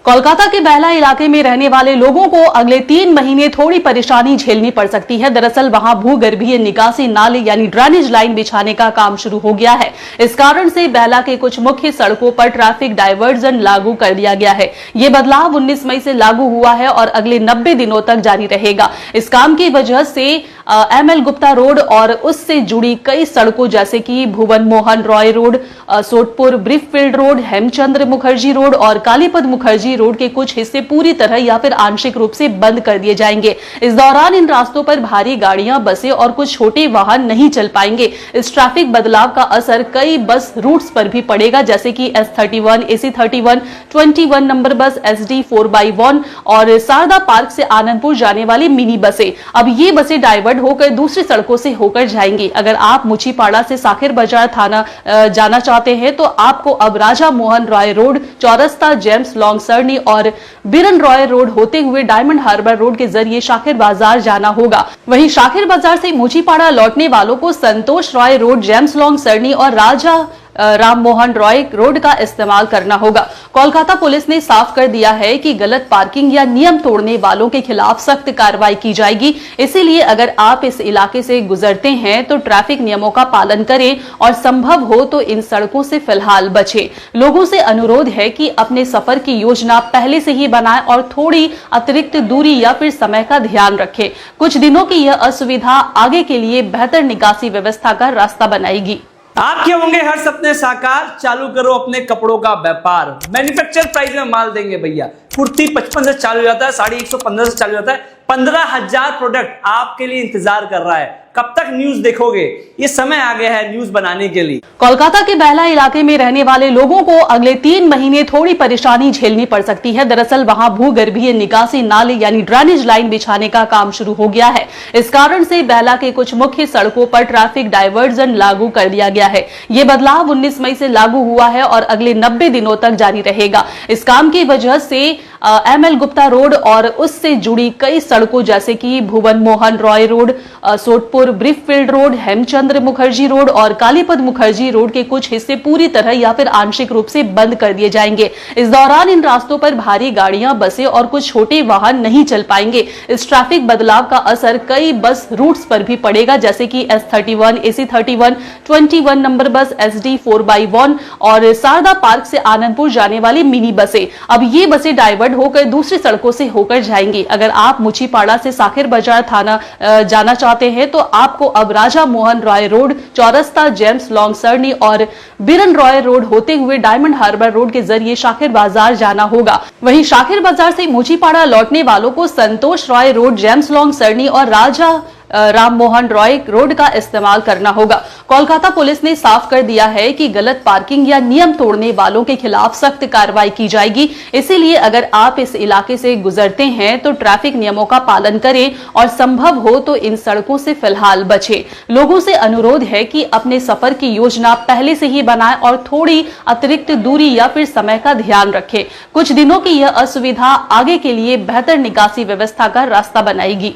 कोलकाता के बेहला इलाके में रहने वाले लोगों को अगले 3 महीने थोड़ी परेशानी झेलनी पड़ सकती है। दरअसल वहां भूगर्भीय निकासी नाले यानी ड्रेनेज लाइन बिछाने का काम शुरू हो गया है। इस कारण से बेहला के कुछ मुख्य सड़कों पर ट्रैफिक डायवर्जन लागू कर दिया गया है। ये बदलाव 19 मई से लागू हुआ है और अगले 90 दिनों तक जारी रहेगा। इस काम की वजह से ML गुप्ता रोड और उससे जुड़ी कई सड़कों जैसे कि Bhuvan Mohan Roy road, Sotpur Brieffield road, Hemchandra Mukherjee road और कालीपद मुखर्जी रोड के कुछ हिस्से पूरी तरह या फिर आंशिक रूप से बंद कर दिए जाएंगे। इस दौरान इन रास्तों पर भारी गाड़ियां, बसें और कुछ छोटे वाहन नहीं चल पाएंगे। इस ट्रैफिक बदलाव का असर कई बस रूट्स पर भी पड़ेगा जैसे कि S31, AC31, 21 नंबर बस, SD 4x1 और शारदा पार्क से आनंदपुर जाने वाली मिनी बसें। अब ये बसें डाइवर्ट होकर दूसरी सड़कों से होकर जाएंगी। अगर आप मुचीपाड़ा से साखिर बाजार थाना जाना चाहते हैं तो आपको अब राजा मोहन रॉय रोड, चौरस्ता, जेम्स लॉन्ग सरनी और बिरन रॉय रोड होते हुए डायमंड हार्बर रोड के जरिए शाखिर बाजार जाना होगा। वहीं शाखिर बाजार से मुचीपाड़ा लौटने वालों को संतोष रॉय रोड, जेम्स लॉन्ग सरनी और राजा राम मोहन रॉय रोड का इस्तेमाल करना होगा। कोलकाता पुलिस ने साफ कर दिया है कि गलत पार्किंग या नियम तोड़ने वालों के खिलाफ सख्त कार्रवाई की जाएगी। इसीलिए अगर आप इस इलाके से गुजरते हैं तो ट्रैफिक नियमों का पालन करें और संभव हो तो इन सड़कों से फिलहाल बचें। लोगों से अनुरोध है कि अपने सफर की योजना पहले से ही बनाएं और थोड़ी अतिरिक्त दूरी या फिर समय का ध्यान रखें। कुछ दिनों की यह असुविधा आगे के लिए बेहतर निकासी व्यवस्था का रास्ता बनाएगी। आपके होंगे हर सपने साकार, चालू करो अपने कपड़ों का व्यापार। मैन्युफैक्चर प्राइस में माल देंगे भैया। कुर्ती 55 से चालू हो जाता है, साड़ी 115 से चालू हो जाता है। 15,000 प्रोडक्ट आपके लिए इंतजार कर रहा है। कब तक न्यूज देखोगे? ये समय आ गया है न्यूज बनाने के लिए। कोलकाता के बेहला इलाके में रहने वाले लोगों को अगले 3 महीने थोड़ी परेशानी झेलनी पड़ सकती है। दरअसल वहां भूगर्भीय निकासी नाले यानी ड्रेनेज लाइन बिछाने का काम शुरू हो गया है। इस कारण से बेहला के कुछ मुख्य सड़कों पर ट्रैफिक डायवर्जन लागू कर दिया गया है। ये बदलाव 19 मई से लागू हुआ है और अगले 90 दिनों तक जारी रहेगा। इस काम की वजह से ML गुप्ता रोड और उससे जुड़ी कई सड़कों जैसे कि Bhuvan Mohan Roy road, Sotpur Brieffield road, Hemchandra Mukherjee road और कालीपद मुखर्जी रोड के कुछ हिस्से पूरी तरह या फिर आंशिक रूप से बंद कर दिए जाएंगे। इस दौरान इन रास्तों पर भारी गाड़ियां, बसें और कुछ छोटे वाहन नहीं चल पाएंगे। इस ट्रैफिक बदलाव का असर कई बस रूट्स पर भी पड़ेगा जैसे कि S31, AC31, 21 नंबर बस, SD 4x1 और शारदा पार्क से आनंदपुर जाने वाली मिनी बसें। अब ये बसें डाइवर्ट होकर दूसरी सड़कों से होकर जाएंगी। अगर आप मुचीपाड़ा से साखिर बाजार थाना जाना चाहते हैं तो आपको अब राजा मोहन रॉय रोड, चौरस्ता, जेम्स लॉन्ग सरनी और बिरन रॉय रोड होते हुए डायमंड हार्बर रोड के जरिए शाखिर बाजार जाना होगा। वहीं शाखिर बाजार से मुचीपाड़ा लौटने वालों को संतोष रॉय रोड, जेम्स लॉन्ग सरनी और राजा राम मोहन रॉय रोड का इस्तेमाल करना होगा। कोलकाता पुलिस ने साफ कर दिया है कि गलत पार्किंग या नियम तोड़ने वालों के खिलाफ सख्त कार्रवाई की जाएगी। इसीलिए अगर आप इस इलाके से गुजरते हैं तो ट्रैफिक नियमों का पालन करें और संभव हो तो इन सड़कों से फिलहाल बचें। लोगों से अनुरोध है कि अपने सफर की योजना पहले से ही बनाएं और थोड़ी अतिरिक्त दूरी या फिर समय का ध्यान रखें। कुछ दिनों की यह असुविधा आगे के लिए बेहतर निकासी व्यवस्था का रास्ता बनाएगी।